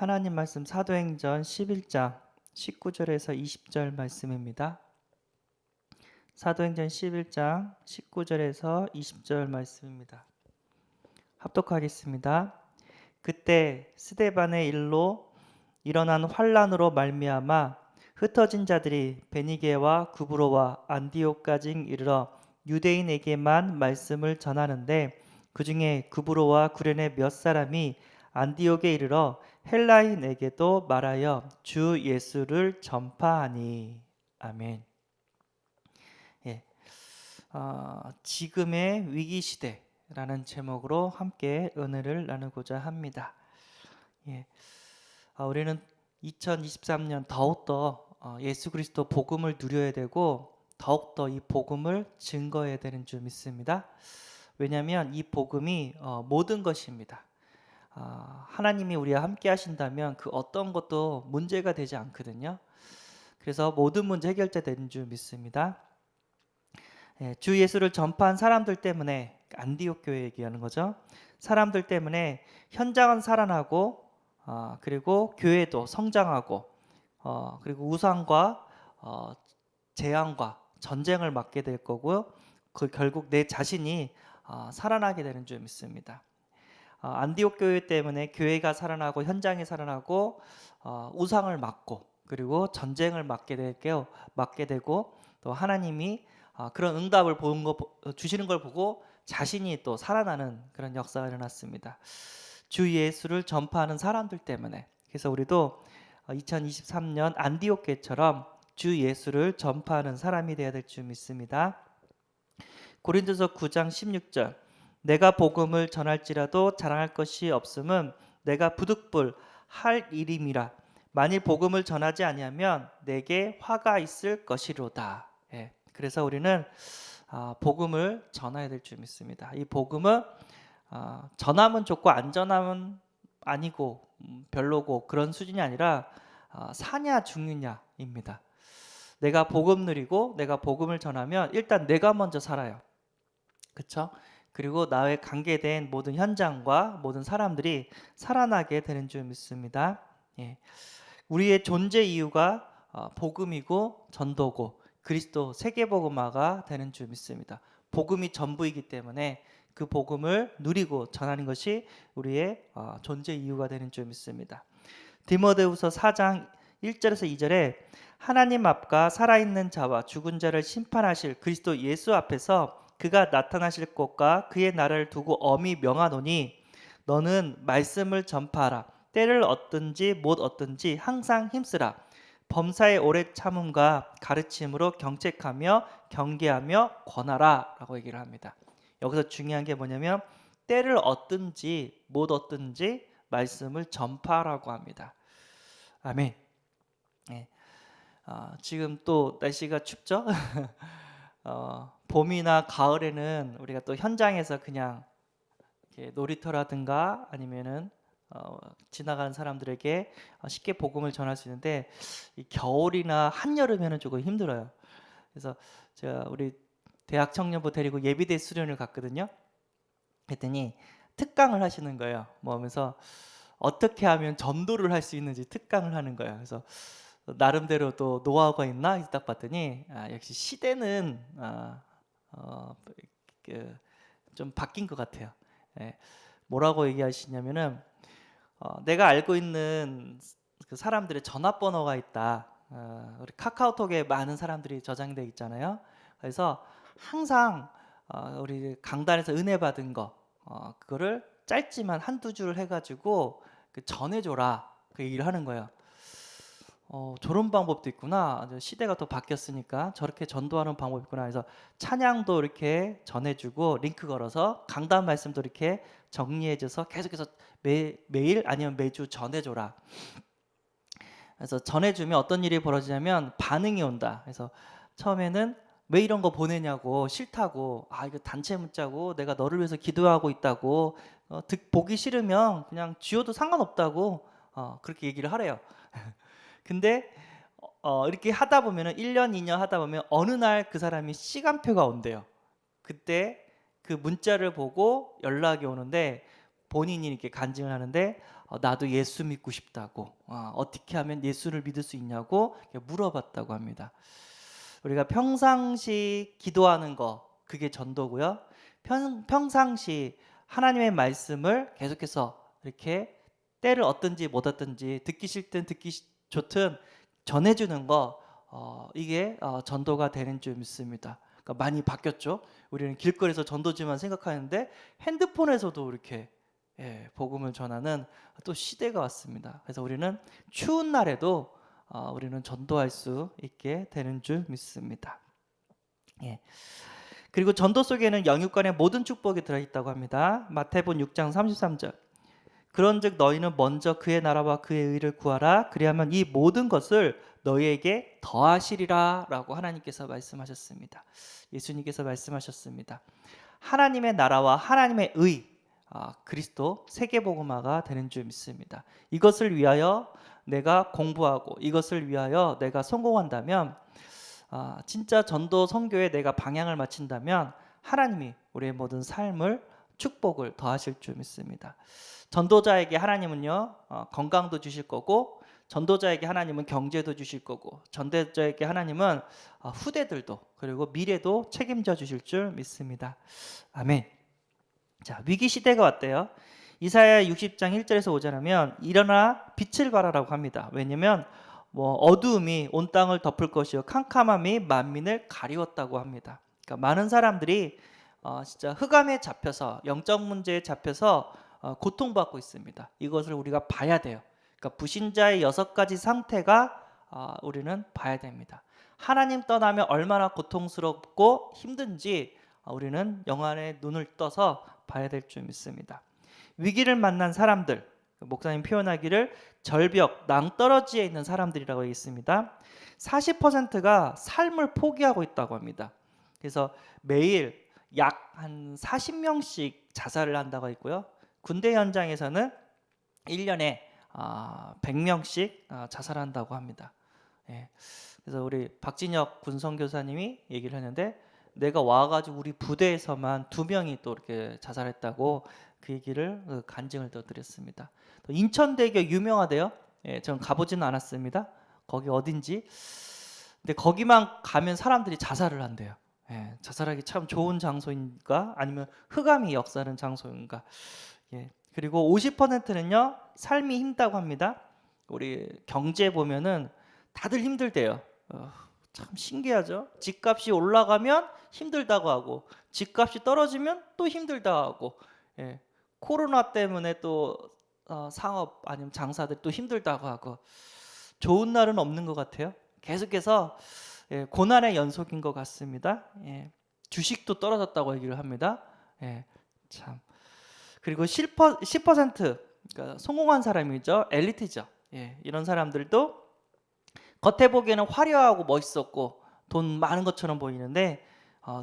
하나님 말씀 사도행전 11장 19절에서 20절 말씀입니다. 사도행전 11장 19절에서 20절 말씀입니다. 합독하겠습니다. 그때 스데반의 일로 일어난 환란으로 말미암아 흩어진 자들이 베니게와 구브로와 안디옥까지 이르러 유대인에게만 말씀을 전하는데 그 중에 구브로와 구레네 몇 사람이 안디옥에 이르러 헬라인에게도 말하여 주 예수를 전파하니. 아멘. 예, 지금의 위기 시대라는 제목으로 함께 은혜를 나누고자 합니다. 예, 우리는 2023년 더욱더 예수 그리스도 복음을 누려야 되고 더욱더 이 복음을 증거해야 되는 줄 믿습니다. 왜냐하면 이 복음이 모든 것입니다. 하나님이 우리와 함께 하신다면 그 어떤 것도 문제가 되지 않거든요. 그래서 모든 문제 해결자 되는 줄 믿습니다. 주 예수를 전파한 사람들 때문에, 안디옥 교회 얘기하는 거죠. 사람들 때문에 현장은 살아나고 그리고 교회도 성장하고 그리고 우상과 재앙과 전쟁을 맞게 될 거고요. 그 결국 내 자신이 살아나게 되는 줄 믿습니다. 안디옥 교회 때문에 교회가 살아나고 현장이 살아나고 우상을 막고 그리고 전쟁을 막게 되고 또 하나님이 그런 응답을 주시는 걸 보고 자신이 또 살아나는 그런 역사가 일어났습니다. 주 예수를 전파하는 사람들 때문에. 그래서 우리도 2023년 안디옥 교회처럼 주 예수를 전파하는 사람이 되어야 될 줄 믿습니다. 고린도서 9장 16절 내가 복음을 전할지라도 자랑할 것이 없음은 내가 부득불 할 일임이라. 만일 복음을 전하지 아니하면 내게 화가 있을 것이로다. 그래서 우리는 복음을 전해야 될 줄 믿습니다. 이 복음은 전하면 좋고 안 전하면 아니고 별로고 그런 수준이 아니라 사냐 죽느냐입니다. 내가 복음 누리고 내가 복음을 전하면 일단 내가 먼저 살아요. 그렇죠? 그리고 나의 관계된 모든 현장과 모든 사람들이 살아나게 되는 줄 믿습니다. 우리의 존재 이유가 복음이고 전도고 그리스도 세계복음화가 되는 줄 믿습니다. 복음이 전부이기 때문에 그 복음을 누리고 전하는 것이 우리의 존재 이유가 되는 줄 믿습니다. 디모데후서 4장 1절에서 2절에 하나님 앞과 살아있는 자와 죽은 자를 심판하실 그리스도 예수 앞에서 그가 나타나실 곳과 그의 나라를 두고 엄히 명하노니 너는 말씀을 전파하라. 때를 얻든지 못 얻든지 항상 힘쓰라. 범사의 오래 참음과 가르침으로 경책하며 경계하며 권하라 라고 얘기를 합니다. 여기서 중요한 게 뭐냐면 때를 얻든지 못 얻든지 말씀을 전파하라고 합니다. 아멘. 지금 또 날씨가 춥죠? 봄이나 가을에는 우리가 또 현장에서 그냥 이렇게 놀이터라든가 아니면은 지나가는 사람들에게 쉽게 복음을 전할 수 있는데 이 겨울이나 한여름에는 조금 힘들어요. 그래서 제가 우리 대학 청년부 데리고 예비대 수련을 갔거든요. 했더니 특강을 하시는 거예요. 뭐 하면서 어떻게 하면 전도를 할 수 있는지 특강을 하는 거예요. 그래서 나름대로 또 노하우가 있나 딱 봤더니 역시 시대는 좀 바뀐 것 같아요. 뭐라고 얘기하시냐면은 내가 알고 있는 그 사람들의 전화번호가 있다. 우리 카카오톡에 많은 사람들이 저장되어 있잖아요. 그래서 항상 우리 강단에서 은혜 받은 거 그거를 짧지만 한두 줄 해가지고 전해줘라 그 얘기를 하는 거예요. 저런 방법도 있구나. 시대가 또 바뀌었으니까 저렇게 전도하는 방법이 있구나. 그래서 찬양도 이렇게 전해주고 링크 걸어서 강단 말씀도 이렇게 정리해줘서 계속해서 매일 아니면 매주 전해줘라. 그래서 전해주면 어떤 일이 벌어지냐면 반응이 온다. 그래서 처음에는 왜 이런 거 보내냐고 싫다고 이거 단체 문자고 내가 너를 위해서 기도하고 있다고 보기 싫으면 그냥 지워도 상관없다고 그렇게 얘기를 하래요. 근데 이렇게 하다 보면은 1년 2년 하다 보면 어느 날 그 사람이 시간표가 온대요. 그때 그 문자를 보고 연락이 오는데 본인이 이렇게 간증을 하는데 나도 예수 믿고 싶다고 어떻게 하면 예수를 믿을 수 있냐고 이렇게 물어봤다고 합니다. 우리가 평상시 기도하는 거 그게 전도고요. 평상시 하나님의 말씀을 계속해서 이렇게 때를 얻든지 못 얻든지 듣기 싫든 듣기 좋든 전해주는 거 이게 전도가 되는 줄 믿습니다. 그러니까 많이 바뀌었죠. 우리는 길거리에서 전도지만 생각하는데 핸드폰에서도 이렇게 복음을 전하는 또 시대가 왔습니다. 그래서 우리는 추운 날에도 우리는 전도할 수 있게 되는 줄 믿습니다. 예. 그리고 전도 속에는 영육간의 모든 축복이 들어있다고 합니다. 마태복음 6장 33절. 그런즉 너희는 먼저 그의 나라와 그의 의를 구하라. 그리하면 이 모든 것을 너희에게 더하시리라 라고 하나님께서 말씀하셨습니다. 예수님께서 말씀하셨습니다. 하나님의 나라와 하나님의 의, 그리스도 세계복음화가 되는 줄 믿습니다. 이것을 위하여 내가 공부하고 이것을 위하여 내가 성공한다면 진짜 전도 선교에 내가 방향을 맞춘다면 하나님이 우리의 모든 삶을 축복을 더하실 줄 믿습니다. 전도자에게 하나님은요 건강도 주실 거고, 전도자에게 하나님은 경제도 주실 거고, 전도자에게 하나님은 후대들도 그리고 미래도 책임져 주실 줄 믿습니다. 아멘. 자, 위기 시대가 왔대요. 이사야 60장 1절에서 5절 하면 일어나 빛을 발하라고 합니다. 왜냐면 어두움이 온 땅을 덮을 것이요 캄캄함이 만민을 가리웠다고 합니다. 그러니까 많은 사람들이 진짜 흑암에 잡혀서 영적 문제에 잡혀서 고통받고 있습니다. 이것을 우리가 봐야 돼요. 그러니까 불신자의 6가지 상태가 우리는 봐야 됩니다. 하나님 떠나면 얼마나 고통스럽고 힘든지 우리는 영안에 눈을 떠서 봐야 될 줄 믿습니다. 위기를 만난 사람들, 목사님 표현하기를 절벽, 낭떠러지에 있는 사람들이라고 있습니다. 40%가 삶을 포기하고 있다고 합니다. 그래서 매일 약 한 40명씩 자살을 한다고 있고요. 군대 현장에서는 1년에 100명씩 자살한다고 합니다. 그래서 우리 박진혁 군선교사님이 얘기를 했는데, 내가 와가지고 우리 부대에서만 2명이 또 이렇게 자살했다고 그 얘기를 간증을 또 드렸습니다. 또 인천대교 유명하대요. 전 가보지는 않았습니다. 거기 어딘지. 근데 거기만 가면 사람들이 자살을 한대요. 자살하기 참 좋은 장소인가 아니면 흑암이 역사하는 장소인가. 그리고 50%는요 삶이 힘들다고 합니다. 우리 경제 보면은 다들 힘들대요. 참 신기하죠. 집값이 올라가면 힘들다고 하고 집값이 떨어지면 또 힘들다고 하고 코로나 때문에 또 상업 아니면 장사들 또 힘들다고 하고 좋은 날은 없는 것 같아요. 계속해서 고난의 연속인 것 같습니다. 주식도 떨어졌다고 얘기를 합니다. 참. 그리고 10% 그러니까 성공한 사람이죠. 엘리트죠. 이런 사람들도 겉에 보기에는 화려하고 멋있었고 돈 많은 것처럼 보이는데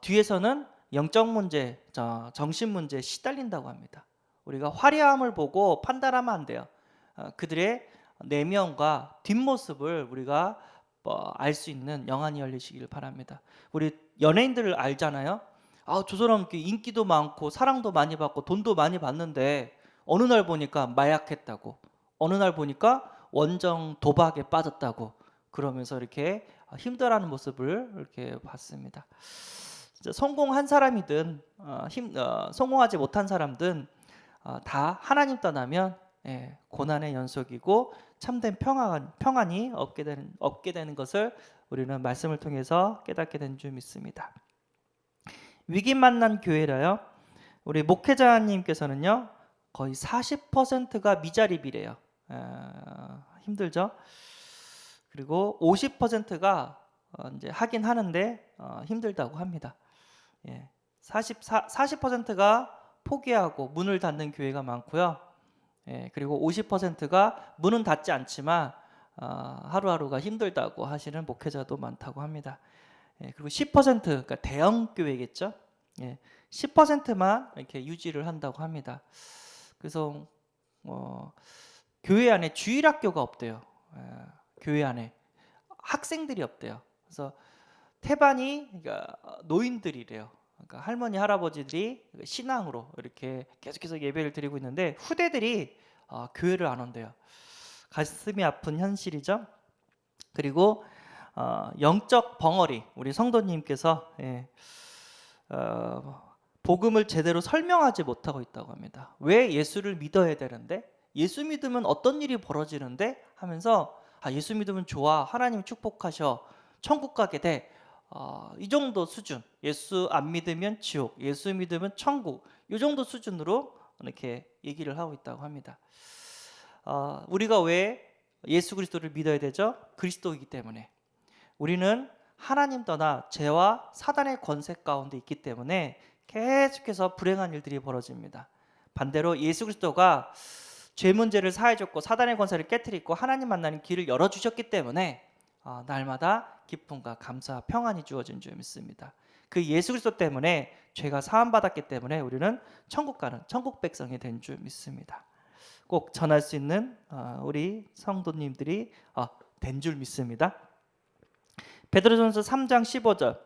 뒤에서는 영적 문제, 정신 문제에 시달린다고 합니다. 우리가 화려함을 보고 판단하면 안 돼요. 그들의 내면과 뒷모습을 우리가 알 수 있는 영안이 열리시기를 바랍니다. 우리 연예인들을 알잖아요. 저 사람 인기도 많고 사랑도 많이 받고 돈도 많이 받는데 어느 날 보니까 마약했다고, 어느 날 보니까 원정 도박에 빠졌다고 그러면서 이렇게 힘들어하는 모습을 이렇게 봤습니다. 성공한 사람이든 성공하지 못한 사람든 다 하나님 떠나면 고난의 연속이고 참된 평안이 없게 되는 것을 우리는 말씀을 통해서 깨닫게 된 줄 믿습니다. 위기 만난 교회라요. 우리 목회자님께서는요 거의 40%가 미자립이래요. 힘들죠. 그리고 50%가 이제 하긴 하는데 힘들다고 합니다. 40%가 포기하고 문을 닫는 교회가 많고요. 그리고 50%가 문은 닫지 않지만 하루하루가 힘들다고 하시는 목회자도 많다고 합니다. 그리고 10% 그러니까 대형 교회겠죠. 10%만 이렇게 유지를 한다고 합니다. 그래서 교회 안에 주일학교가 없대요. 교회 안에 학생들이 없대요. 그래서 태반이 그러니까 노인들이래요. 그러니까 할머니 할아버지들이 신앙으로 이렇게 계속해서 예배를 드리고 있는데 후대들이 교회를 안 온대요. 가슴이 아픈 현실이죠. 그리고 영적 벙어리 우리 성도님께서 복음을 제대로 설명하지 못하고 있다고 합니다. 왜 예수를 믿어야 되는데? 예수 믿으면 어떤 일이 벌어지는데? 하면서 예수 믿으면 좋아, 하나님 축복하셔, 천국 가게 돼. 이 정도 수준. 예수 안 믿으면 지옥, 예수 믿으면 천국. 이 정도 수준으로 이렇게 얘기를 하고 있다고 합니다. 우리가 왜 예수 그리스도를 믿어야 되죠? 그리스도이기 때문에. 우리는 하나님 떠나 죄와 사단의 권세 가운데 있기 때문에 계속해서 불행한 일들이 벌어집니다. 반대로 예수 그리스도가 죄 문제를 사해줬고 사단의 권세를 깨트리고 하나님 만나는 길을 열어주셨기 때문에 날마다 기쁨과 감사와 평안이 주어진 줄 믿습니다. 그 예수 그리스도 때문에 죄가 사함받았기 때문에 우리는 천국 가는 천국 백성이 된 줄 믿습니다. 꼭 전할 수 있는 우리 성도님들이 된 줄 믿습니다. 베드로전서 3장 15절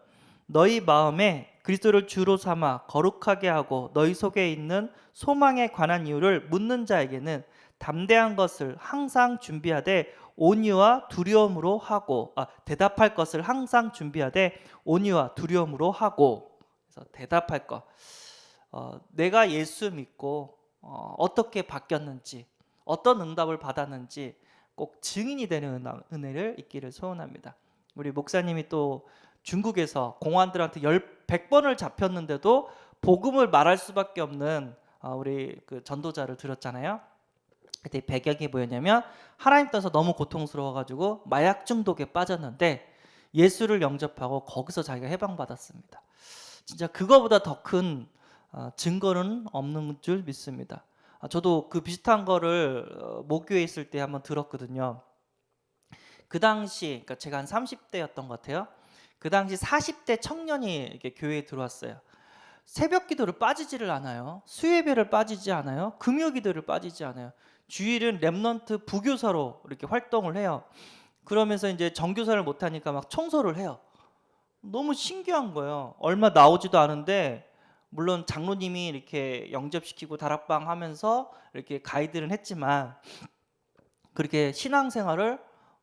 너희 마음에 그리스도를 주로 삼아 거룩하게 하고 너희 속에 있는 소망에 관한 이유를 묻는 자에게는 담대한 것을 항상 준비하되 온유와 두려움으로 하고 대답할 것을 항상 준비하되 온유와 두려움으로 하고. 그래서 대답할 것, 내가 예수 믿고 어떻게 바뀌었는지 어떤 응답을 받았는지 꼭 증인이 되는 은혜를 있기를 소원합니다. 우리 목사님이 또 중국에서 공안들한테 100번을 잡혔는데도 복음을 말할 수밖에 없는 우리 그 전도자를 들었잖아요. 그때 배경이 뭐였냐면 하나님 떠서 너무 고통스러워가지고 마약 중독에 빠졌는데 예수를 영접하고 거기서 자기가 해방받았습니다. 진짜 그거보다 더 큰 증거는 없는 줄 믿습니다. 저도 그 비슷한 거를 모교에 있을 때 한번 들었거든요. 그 당시 그러니까 제가 한 30대였던 것 같아요. 그 당시 40대 청년이 이렇게 교회에 들어왔어요. 새벽 기도를 빠지지를 않아요. 수예배를 빠지지 않아요. 금요 기도를 빠지지 않아요. 주일은 렘넌트 부교사로 이렇게 활동을 해요. 그러면서 이제 정교사를 못 하니까 막 청소를 해요. 너무 신기한 거예요. 얼마 나오지도 않은데 물론 장로님이 이렇게 영접시키고 다락방 하면서 이렇게 가이드를 했지만 그렇게 신앙생활을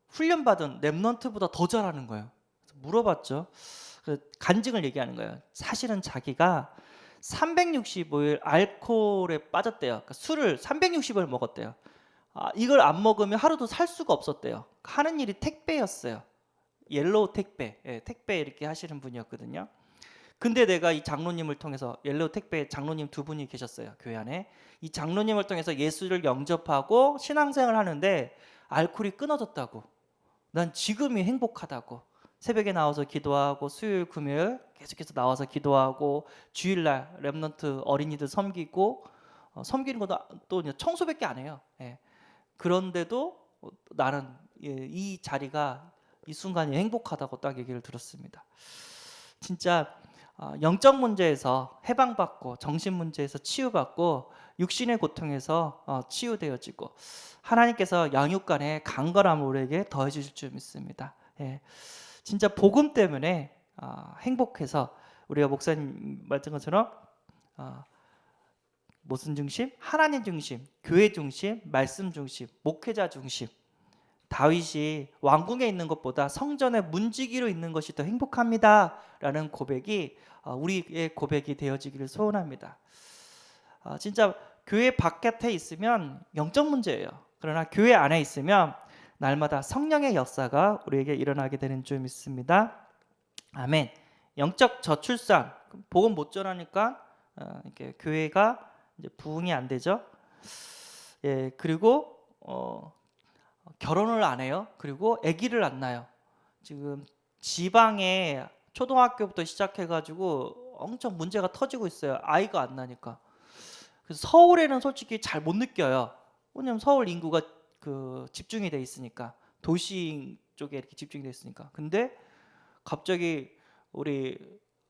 훈련받은 렘넌트보다 더 잘하는 거예요. 물어봤죠. 간증을 얘기하는 거예요. 사실은 자기가 365일 알코올에 빠졌대요. 그러니까 술을 360을 먹었대요. 이걸 안 먹으면 하루도 살 수가 없었대요. 하는 일이 택배였어요. 옐로우 택배, 택배 이렇게 하시는 분이었거든요. 근데 내가 이 장로님을 통해서 옐로우 택배 장로님 2분이 계셨어요. 교회 안에. 이 장로님을 통해서 예수를 영접하고 신앙생활을 하는데 알코올이 끊어졌다고. 난 지금이 행복하다고. 새벽에 나와서 기도하고 수요일 금요일 계속해서 나와서 기도하고 주일날 렘넌트 어린이들 섬기고 섬기는 것도 또 청소밖에 안 해요. 그런데도 나는 이 자리가 이 순간이 행복하다고 딱 얘기를 들었습니다. 진짜 영적 문제에서 해방받고 정신 문제에서 치유받고 육신의 고통에서 치유되어지고 하나님께서 양육간의 강건함을 우리에게 더해 주실 줄 믿습니다. 진짜 복음 때문에 행복해서 우리가 목사님 말씀 것처럼 무슨 중심? 하나님 중심, 교회 중심, 말씀 중심, 목회자 중심. 다윗이 왕궁에 있는 것보다 성전의 문지기로 있는 것이 더 행복합니다 라는 고백이 우리의 고백이 되어지기를 소원합니다. 진짜 교회 바깥에 있으면 영적 문제예요. 그러나 교회 안에 있으면 날마다 성령의 역사가 우리에게 일어나게 되는 줄 믿습니다. 아멘. 영적 저출산, 복음 못 전하니까 이렇게 교회가 이제 부흥이 안 되죠. 그리고 결혼을 안 해요. 그리고 아기를 안 낳아요. 지금 지방에 초등학교부터 시작해가지고 엄청 문제가 터지고 있어요. 아이가 안 나니까. 그래서 서울에는 솔직히 잘 못 느껴요. 왜냐면 서울 인구가 집중이 돼 있으니까 도시 쪽에 이렇게 집중이 돼 있으니까. 근데 갑자기 우리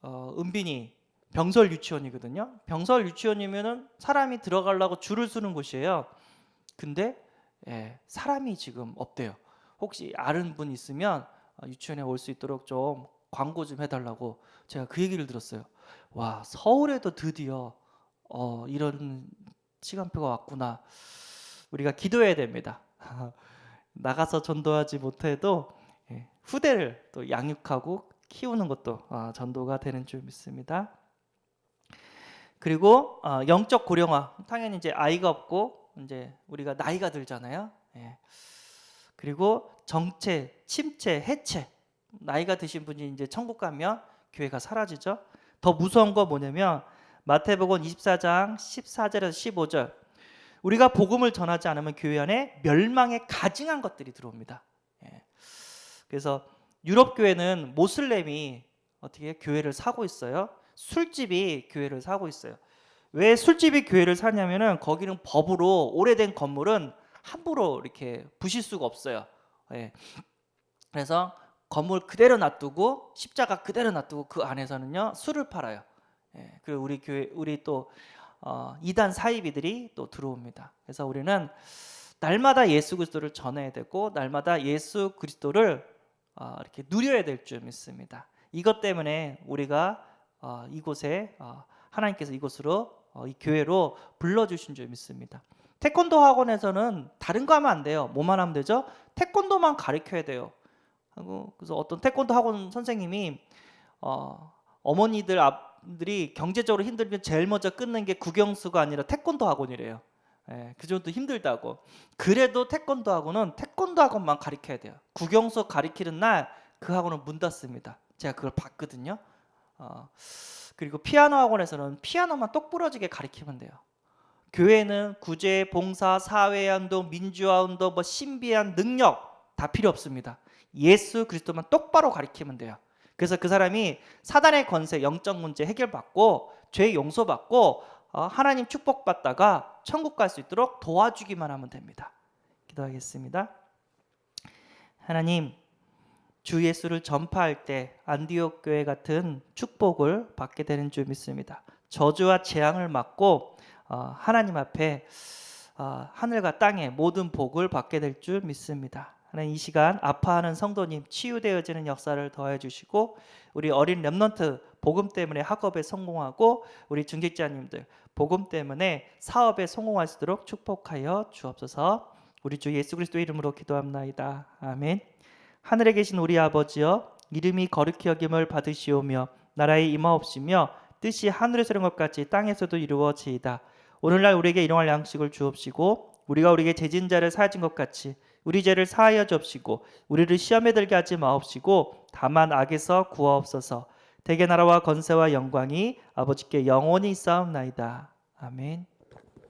은빈이 병설 유치원이거든요. 병설 유치원이면은 사람이 들어가려고 줄을 서는 곳이에요. 근데 사람이 지금 없대요. 혹시 아는 분 있으면 유치원에 올 수 있도록 좀 광고 좀 해달라고 제가 그 얘기를 들었어요. 와, 서울에도 드디어 이런 시간표가 왔구나. 우리가 기도해야 됩니다. 나가서 전도하지 못해도 후대를 또 양육하고 키우는 것도 전도가 되는 줄 믿습니다. 그리고 영적 고령화, 당연히 이제 아이가 없고 이제 우리가 나이가 들잖아요. 그리고 정체, 침체, 해체. 나이가 드신 분이 이제 천국 가면 교회가 사라지죠. 더 무서운 거 뭐냐면 마태복음 24장 14절에서 15절. 우리가 복음을 전하지 않으면 교회 안에 멸망에 가증한 것들이 들어옵니다. 그래서 유럽 교회는 모슬렘이 어떻게 교회를 사고 있어요. 술집이 교회를 사고 있어요. 왜 술집이 교회를 사냐면은 거기는 법으로 오래된 건물은 함부로 이렇게 부실 수가 없어요. 그래서 건물 그대로 놔두고 십자가 그대로 놔두고 그 안에서는요 술을 팔아요. 그리고 우리 교회 우리 또 이단 사이비들이 또 들어옵니다. 그래서 우리는 날마다 예수 그리스도를 전해야 되고 날마다 예수 그리스도를 이렇게 누려야 될 줄 믿습니다. 이것 때문에 우리가 이곳에 하나님께서 이곳으로 이 교회로 불러주신 줄 믿습니다. 태권도 학원에서는 다른 거 하면 안 돼요. 뭐만 하면 되죠? 태권도만 가르쳐야 돼요. 그래서 어떤 태권도 학원 선생님이 어머니들이 경제적으로 힘들면 제일 먼저 끊는 게 국영수가 아니라 태권도 학원이래요. 그 정도 힘들다고. 그래도 태권도 학원은 태권도 학원만 가르쳐야 돼요. 국영수 가르치는 날 그 학원은 문 닫습니다. 제가 그걸 봤거든요. 그리고 피아노 학원에서는 피아노만 똑부러지게 가르치면 돼요. 교회는 구제, 봉사, 사회운동, 민주화운동, 신비한 능력 다 필요 없습니다. 예수 그리스도만 똑바로 가르치면 돼요. 그래서 그 사람이 사단의 권세, 영적 문제 해결받고 죄 용서받고 하나님 축복받다가 천국 갈 수 있도록 도와주기만 하면 됩니다. 기도하겠습니다. 하나님, 주 예수를 전파할 때 안디옥 교회 같은 축복을 받게 되는 줄 믿습니다. 저주와 재앙을 막고 하나님 앞에 하늘과 땅의 모든 복을 받게 될 줄 믿습니다. 하나님, 이 시간 아파하는 성도님 치유되어지는 역사를 더해 주시고 우리 어린 렘넌트 복음 때문에 학업에 성공하고 우리 중직자님들 복음 때문에 사업에 성공할 수 있도록 축복하여 주옵소서. 우리 주 예수 그리스도 이름으로 기도합나이다. 아멘. 하늘에 계신 우리 아버지여, 이름이 거룩히 여김을 받으시오며 나라의 임하옵시며 뜻이 하늘에서 이룬 것 같이 땅에서도 이루어지이다. 오늘날 우리에게 일용할 양식을 주옵시고 우리가 우리에게 죄진 자를 사하진 것 같이 우리 죄를 사하여 주옵시고 우리를 시험에 들게 하지 마옵시고 다만 악에서 구하옵소서. 대개 나라와 건세와 영광이 아버지께 영원히 있사옵나이다. 아멘.